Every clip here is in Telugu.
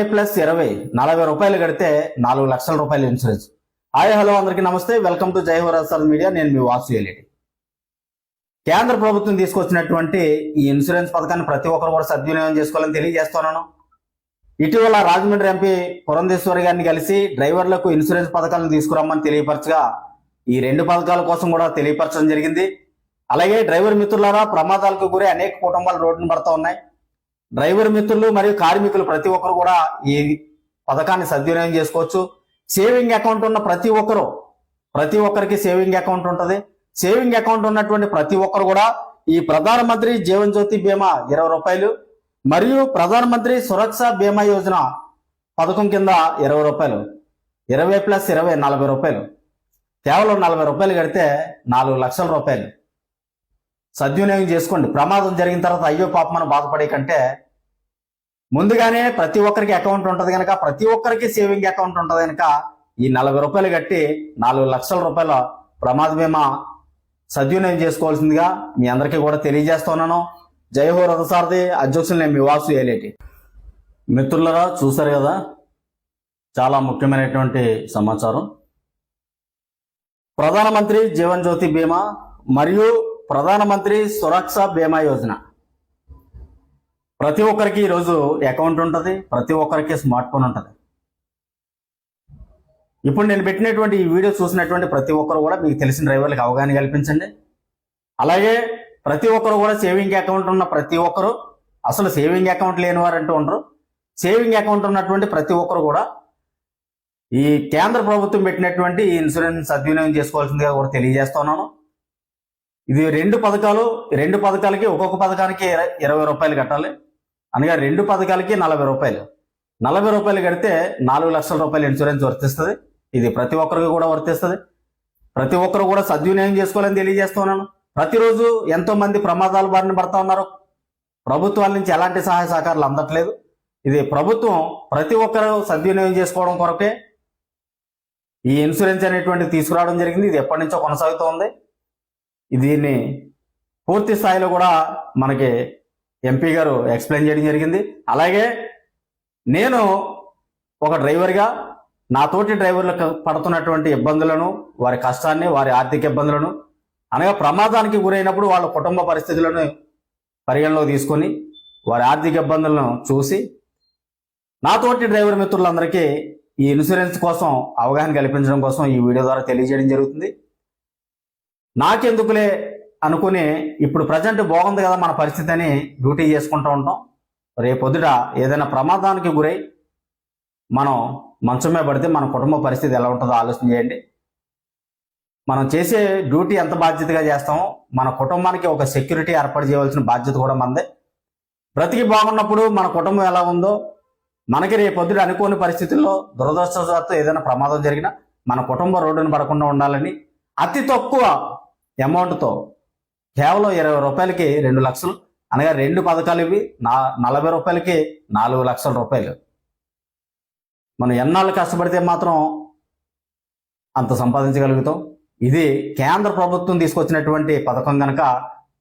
+20 40 రూపాయలు కడితే 4 లక్షల రూపాయలు ఇన్సూరెన్స్. హాయ్ హలో అందరికీ నమస్తే, వెల్కమ్ టు జై హోరాసర్ మీడియా. నేను మీ వాసు ఎలిటి. కేంద్ర ప్రభుత్వం తీసుకొచ్చినటువంటి ఈ ఇన్సూరెన్స్ పథకాన్ని ప్రతి ఒక్కరు కూడా సద్వినియోగం చేసుకోవాలని తెలియజేస్తున్నాను. ఇటీవల రాజమండ్రి ఎంపీ పురంధేశ్వరి గారిని కలిసి డ్రైవర్లకు ఇన్సూరెన్స్ పథకాలను తీసుకురమ్మని తెలియపరచగా ఈ రెండు పథకాల కోసం కూడా తెలియపరచడం జరిగింది. అలాగే డ్రైవర్ మిత్రులారా, ప్రమాదాలకు గురి అనేక కుటుంబాలు రోడ్డును పడుతూ ఉన్నాయి. డ్రైవర్ మిత్రులు మరియు కార్మికులు ప్రతి ఒక్కరు కూడా ఈ పథకాన్ని సద్వినియోగం చేసుకోవచ్చు. సేవింగ్ అకౌంట్ ఉన్న ప్రతి ఒక్కరికి సేవింగ్ అకౌంట్ ఉంటుంది. సేవింగ్ అకౌంట్ ఉన్నటువంటి ప్రతి ఒక్కరు కూడా ఈ ప్రధానమంత్రి జీవన్ జ్యోతి బీమా 20 రూపాయలు మరియు ప్రధానమంత్రి సురక్ష బీమా యోజన పథకం కింద 20 రూపాయలు, 20+20 40 రూపాయలు, కేవలం 40 రూపాయలు కడితే 4 లక్షల రూపాయలు సద్వినియోగం చేసుకోండి. ప్రమాదం జరిగిన తర్వాత అయ్యో పాపం మనం బాధపడే కంటే ముందుగానే ప్రతి ఒక్కరికి అకౌంట్ ఉంటుంది కనుక, ప్రతి ఒక్కరికి సేవింగ్ అకౌంట్ ఉంటుంది కనుక ఈ 40 రూపాయలు కట్టి 4 లక్షల రూపాయల ప్రమాద బీమా సద్వినియోగం చేసుకోవాల్సిందిగా మీ అందరికీ కూడా తెలియజేస్తున్నాను. జై హో రథసారథి, అధ్యక్షులు నేను మీ వాసు ఎలిటి. మిత్రులరా, చూసారు కదా, చాలా ముఖ్యమైనటువంటి సమాచారం. ప్రధానమంత్రి జీవన్ జ్యోతి బీమా మరియు ప్రధానమంత్రి సురక్ష బీమా యోజన ప్రతి ఒక్కరికి ఈరోజు అకౌంట్ ఉంటుంది, ప్రతి ఒక్కరికి స్మార్ట్ ఫోన్ ఉంటుంది. ఇప్పుడు నేను పెట్టినటువంటి ఈ వీడియో చూసినటువంటి ప్రతి ఒక్కరు కూడా మీకు తెలిసిన డ్రైవర్లకు అవగాహన కల్పించండి. అలాగే ప్రతి ఒక్కరు కూడా సేవింగ్ అకౌంట్ ఉన్న ప్రతి ఒక్కరు, అసలు సేవింగ్ అకౌంట్ లేని వారు అంటూ ఉండరు, సేవింగ్ అకౌంట్ ఉన్నటువంటి ప్రతి ఒక్కరు కూడా ఈ కేంద్ర ప్రభుత్వం పెట్టినటువంటి ఈ ఇన్సూరెన్స్ సద్వినియోగం చేసుకోవాల్సిందిగా కూడా తెలియజేస్తున్నాను. ఇది రెండు పథకాలకి ఒక్కొక్క పథకానికి 20 రూపాయలు కట్టాలి. అనగా రెండు పథకాలకి 40 రూపాయలు. 40 రూపాయలు కడితే 4 లక్షల రూపాయలు ఇన్సూరెన్స్ వర్తిస్తుంది. ఇది ప్రతి ఒక్కరికి కూడా వర్తిస్తుంది. ప్రతి ఒక్కరు కూడా సద్వినియోగం చేసుకోవాలని తెలియజేస్తున్నాను. ప్రతిరోజు ఎంతో మంది ప్రమాదాల బారిన పడతా ఉన్నారు. ప్రభుత్వాల నుంచి ఎలాంటి సహాయ సహకారాలు అందట్లేదు. ఇది ప్రభుత్వం ప్రతి ఒక్కరు సద్వినియోగం చేసుకోవడం కొరకే ఈ ఇన్సూరెన్స్ అనేటువంటిది తీసుకురావడం జరిగింది. ఇది ఎప్పటి నుంచో కొనసాగుతూ ఉంది. దీన్ని పూర్తి స్థాయిలో కూడా మనకి ఎంపీ గారు ఎక్స్ప్లెయిన్ చేయడం జరిగింది. అలాగే నేను ఒక డ్రైవర్గా నాతోటి డ్రైవర్లకు పడుతున్నటువంటి ఇబ్బందులను, వారి కష్టాన్ని, వారి ఆర్థిక ఇబ్బందులను, అనగా ప్రమాదానికి గురైనప్పుడు వాళ్ళ కుటుంబ పరిస్థితులను పరిగణలోకి తీసుకొని వారి ఆర్థిక ఇబ్బందులను చూసి నాతోటి డ్రైవర్ మిత్రులందరికీ ఈ ఇన్సూరెన్స్ కోసం అవగాహన కల్పించడం కోసం ఈ వీడియో ద్వారా తెలియజేయడం జరుగుతుంది. నాకెందుకులే అనుకుని ఇప్పుడు ప్రజెంట్ బాగుంది కదా మన పరిస్థితి అని డ్యూటీ చేసుకుంటూ ఉంటాం. రేపొద్దుట ఏదైనా ప్రమాదానికి గురై మనం మంచమే పడితే మన కుటుంబ పరిస్థితి ఎలా ఉంటుందో ఆలోచన చేయండి. మనం చేసే డ్యూటీ ఎంత బాధ్యతగా చేస్తామో మన కుటుంబానికి ఒక సెక్యూరిటీ ఏర్పాటు చేయవలసిన బాధ్యత కూడా మనదే. బ్రతికి బాగున్నప్పుడు మన కుటుంబం ఎలా ఉందో, మనకి రేపొద్దుట అనుకోని పరిస్థితుల్లో దురదృష్టవశాత్తు ఏదైనా ప్రమాదం జరిగినా మన కుటుంబం రోడ్డును పడకుండా ఉండాలని అతి తక్కువ అమౌంట్తో కేవలం 20 రూపాయలకి 2 లక్షలు, అనగా రెండు పథకాలు ఇవి 40 రూపాయలకి 4 లక్షల రూపాయలు. మనం ఎన్నాళ్ళు కష్టపడితే మాత్రం అంత సంపాదించగలుగుతాం. ఇది కేంద్ర ప్రభుత్వం తీసుకొచ్చినటువంటి పథకం కనుక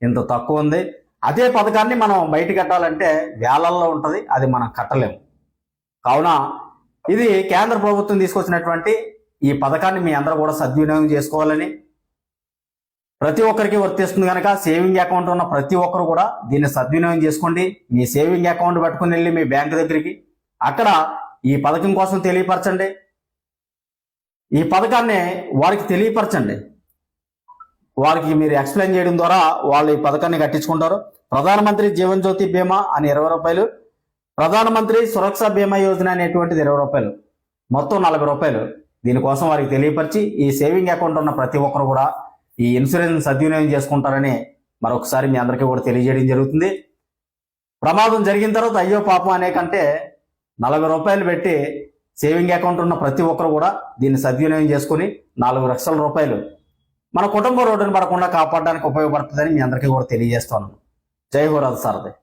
ఇంత తక్కువ ఉంది. అదే పథకాన్ని మనం బయట కట్టాలంటే వేలల్లో ఉంటుంది, అది మనం కట్టలేము. కావున ఇది కేంద్ర ప్రభుత్వం తీసుకొచ్చినటువంటి ఈ పథకాన్ని మీ అందరూ కూడా సద్వినియోగం చేసుకోవాలని, ప్రతి ఒక్కరికి వర్తిస్తుంది కనుక సేవింగ్ అకౌంట్ ఉన్న ప్రతి ఒక్కరు కూడా దీన్ని సద్వినియోగం చేసుకోండి. మీ సేవింగ్ అకౌంట్ పట్టుకుని వెళ్ళి మీ బ్యాంకు దగ్గరికి అక్కడ ఈ పథకం కోసం తెలియపరచండి. ఈ పథకాన్ని వారికి తెలియపరచండి. వారికి మీరు ఎక్స్ప్లెయిన్ చేయడం ద్వారా వాళ్ళు ఈ పథకాన్ని కట్టించుకుంటారు. ప్రధానమంత్రి జీవన్ జ్యోతి బీమా అని 20 రూపాయలు, ప్రధానమంత్రి సురక్ష బీమా యోజన అనేటువంటిది 20 రూపాయలు, మొత్తం 40 రూపాయలు. దీనికోసం వారికి తెలియపరిచి ఈ సేవింగ్ అకౌంట్ ఉన్న ప్రతి ఒక్కరు కూడా ఈ ఇన్సూరెన్స్ సద్వినియోగం చేసుకుంటారని మరొకసారి మీ అందరికీ కూడా తెలియజేయడం జరుగుతుంది. ప్రమాదం జరిగిన తర్వాత అయ్యో పాపం అనే కంటే 40 రూపాయలు పెట్టి సేవింగ్ అకౌంట్ ఉన్న ప్రతి ఒక్కరు కూడా దీన్ని సద్వినియోగం చేసుకుని 4 లక్షల రూపాయలు మన కుటుంబ రోడ్డును పడకుండా కాపాడడానికి ఉపయోగపడుతుందని మీ అందరికీ కూడా తెలియజేస్తున్నాను. జై హో రథసారథి.